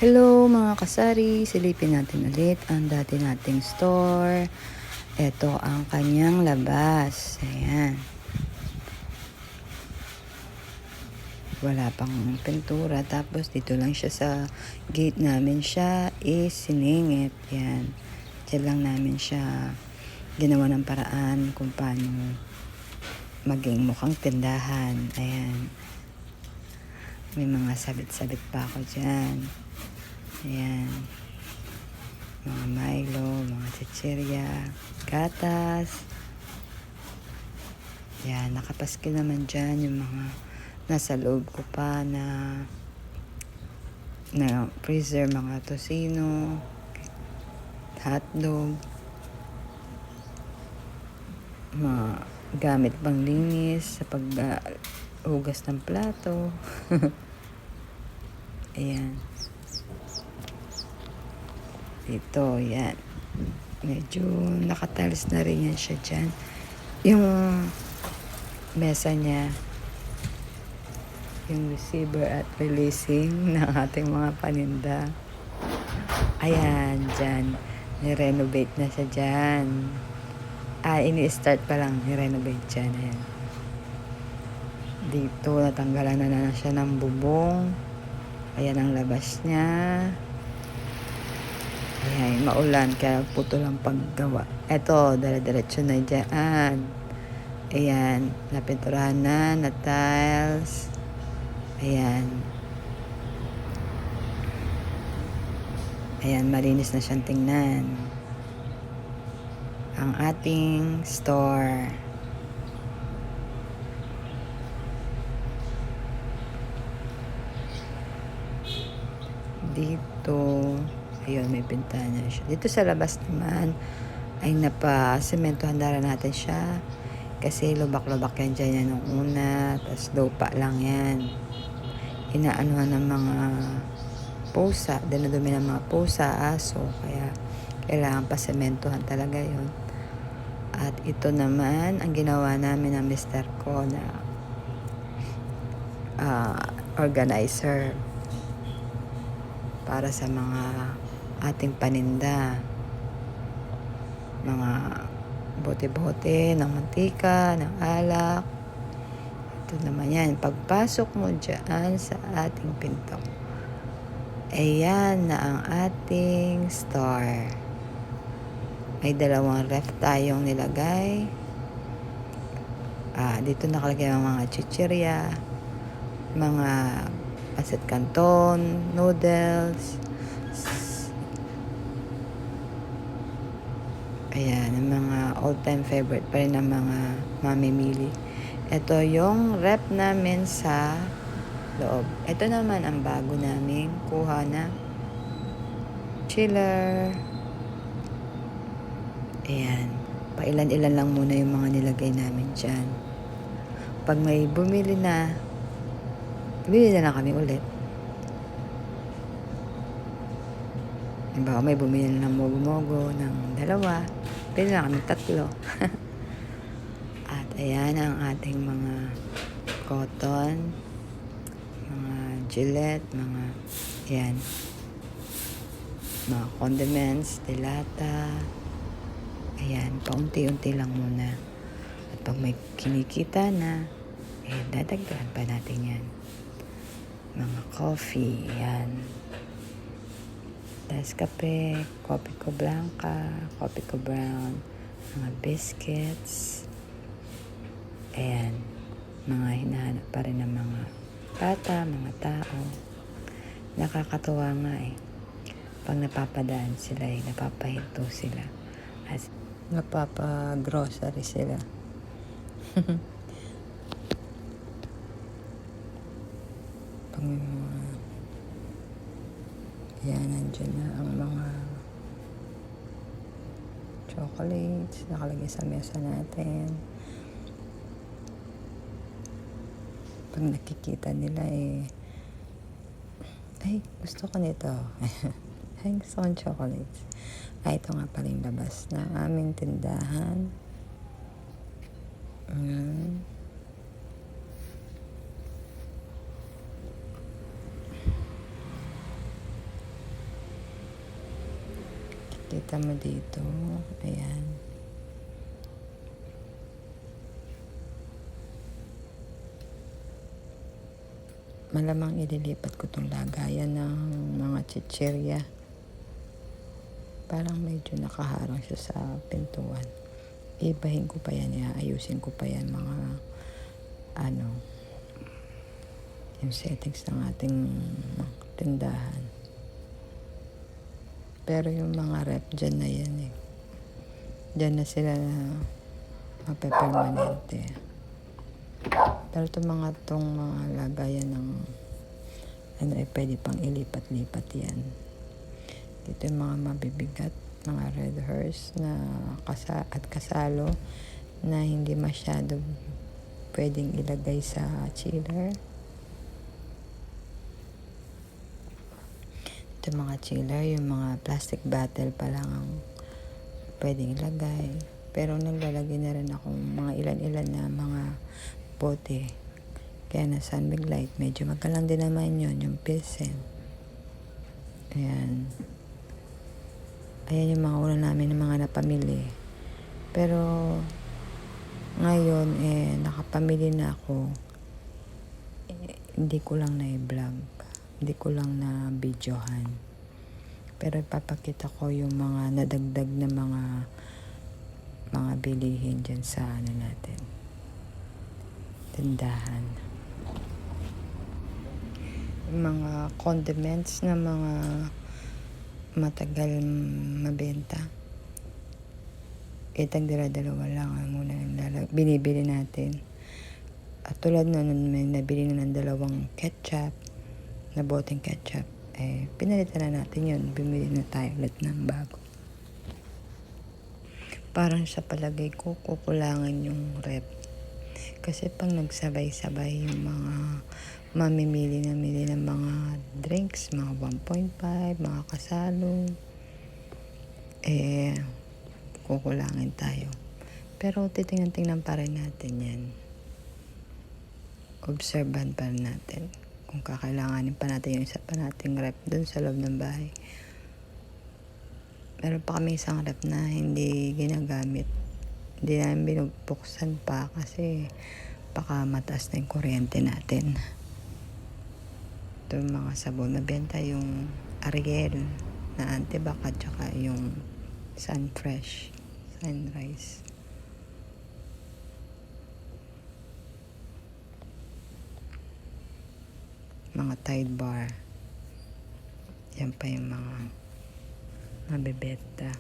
Hello mga kasari, silipin natin ulit ang dati nating store. Ito ang kanyang labas. Ayan. Wala pang pintura. Tapos dito lang siya sa gate namin siya siningit. Ayan. Diyan lang namin siya ginawa ng paraan kung paano maging mukhang tindahan. Ayan. May mga sabit-sabit pa ako dyan. Ayan. Mga Milo, mga chichirya, gatas. Ayan, nakapaskil naman dyan yung mga nasa loob ko pa na freezer, mga tosino, hotdog, mga gamit pang linis sa paghugas ng plato. Ayan. Ito, yan. Medyo nakatalis na rin yan siya dyan. Yung mesa niya, yung receiver at releasing ng ating mga paninda. Ayan, dyan. Ni-renovate na siya dyan. Ini-start pa lang, ni-renovate dyan. Ayan. Dito, natanggalan na siya ng bubong. Ayan ang labas niya. Ayan, maulan, kaya puto lang paggawa. Eto, dire-diretso na dyan. Ayan, napinturahan na tiles. Ayan. Ayan, malinis na siyang tingnan. Ang ating store. Dito, ayun, may bintana siya. Dito sa labas naman, ay napasementohan na rin natin siya. Kasi lubak-lubak yan dyan yan nung una. Tapos lupa lang yan. Inaanuhan ng mga pusa. Dinadumi ng mga pusa, aso. Kaya kailangan pasementohan talaga yun. At ito naman, ang ginawa namin ng mister ko na organizer para sa mga ating paninda. Mga bote-bote ng mantika, ng alak. Ito naman yan. Pagpasok mo dyan sa ating pinto, ayan na ang ating store. May dalawang ref tayong nilagay. Dito nakalagay ang mga chichirya, mga pancit canton, noodles. Ayan, ang mga all-time favorite pa rin ng mga mamimili. Ito yung rep namin sa loob. Ito naman ang bago namin kuha na chiller. Ayan, pailan-ilan lang muna yung mga nilagay namin dyan. Pag may bumili na, bili na lang kami ulit. Diba, may bumili na ng mogo-mogo ng dalawa, bili na kami tatlo. At ayan ang ating mga cotton, mga Gillette, mga ayan, mga condiments, delata. Ayan, paunti-unti lang muna. At pag may kinikita na, dadagdagan pa natin yan. Mga coffee, ayan. Tapos kape, coffee ko blanca, coffee ko brown, mga biscuits. Ayan, mga hinahanap pa rin ng mga bata, mga tao. Nakakatuwa nga Pag napapadaan sila napapahinto sila. At napapa-grocery sila. Pag may mga yan, nandiyan na ang mga chocolates nakalagay sa mesa natin. Pag nakikita nila ay, gusto ko nito. Ay, gusto kong chocolates. Ito nga pala yung labas na aming tindahan. Kita mo dito. Ayan. Malamang ililipat ko itong lagayan ng mga chichirya. Parang medyo nakaharang siya sa pintuan. Ibahin ko pa yan, ayusin ko pa yan mga yung settings ng ating tindahan. Pero yung mga rep dyan na yan dyan na sila na mapepermanente. Pero itong mga lagayan ng pwede pang ilipat-lipat yan. Dito yung mga mabibigat, mga red hearse na at kasalo na hindi masyado pwedeng ilagay sa chiller. Ito mga chiller, yung mga plastic bottle pa lang ang pwedeng ilagay. Pero naglalagay na rin ako mga ilan-ilan na mga bote. Kaya na Sunbig Light, medyo magkalang din naman yun, yung Pilsen. Ayan. Ayan yung mga una namin ng mga napamili. Pero ngayon, nakapamili na ako. Hindi ko lang na-vlog. Hindi ko lang na-videohan. Pero ipapakita ko yung mga nadagdag na mga bilihin dyan sa natin. Tindahan. Yung mga condiments na mga matagal mabenta. Itang dalawa lang muna binibili natin. At tulad nun, may nabili na ng 2 ketchup, na boteng ketchup. Pinalitan na natin yun. Bumili na tayo ulit ng bago. Parang sa palagay ko, kukulangan yung rep. Kasi pag nagsabay-sabay yung mga mamimili ng mga drinks, mga 1.5, mga kasalo, kukulangin tayo. Pero titingnan pa rin natin yan. Obserban pa rin natin. Kung kakailanganin pa natin yung isa pa nating rep dun sa loob ng bahay. Meron pa kami isang rep na hindi ginagamit. Hindi namin binubuksan pa kasi baka mataas na yung kuryente natin. Ito yung mga sabon na benta, yung Ariel na antibac at saka yung Sunfresh, Sunrise. Mga Tide Bar. Yan pa yung mga mabibenta.